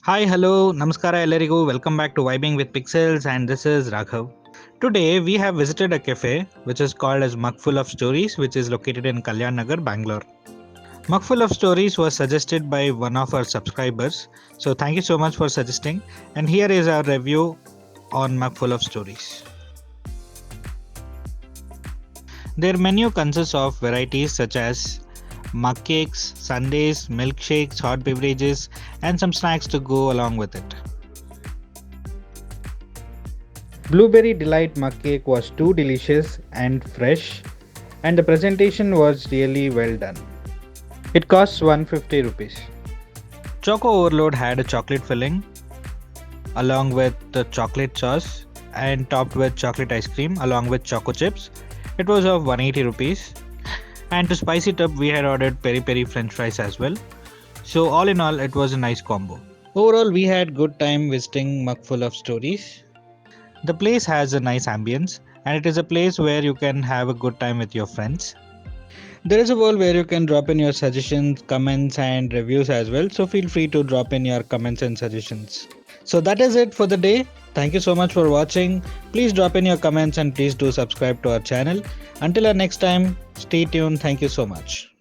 Hi, hello, namaskara ellarigu. Welcome back to Vibing with Pixels, and this is Raghav. Today we have visited a cafe which is called as Mugful of Stories, which is located in Kalyan Nagar, Bangalore. Mugful of Stories was suggested by one of our subscribers, so thank you so much for suggesting. And here is our review on Mugful of Stories. Their menu consists of varieties such as mugcakes, sundaes, milkshakes, hot beverages, and some snacks to go along with it. Blueberry Delight mug cake was too delicious and fresh, and the presentation was really well done. It costs 150 rupees. Choco Overload had a chocolate filling along with the chocolate sauce and topped with chocolate ice cream along with choco chips. It was of 180 rupees. And to spice it up, we had ordered peri peri french fries as well. So all in all, it was a nice combo. Overall, we had good time visiting Mugful of Stories. The place has a nice ambience, and it is a place where you can have a good time with your friends. There is a wall where you can drop in your suggestions, comments, and reviews as well. So feel free to drop in your comments and suggestions. So that is it for the day. Thank you so much for watching. Please drop in your comments and please do subscribe to our channel. Until our next time, stay tuned. Thank you so much.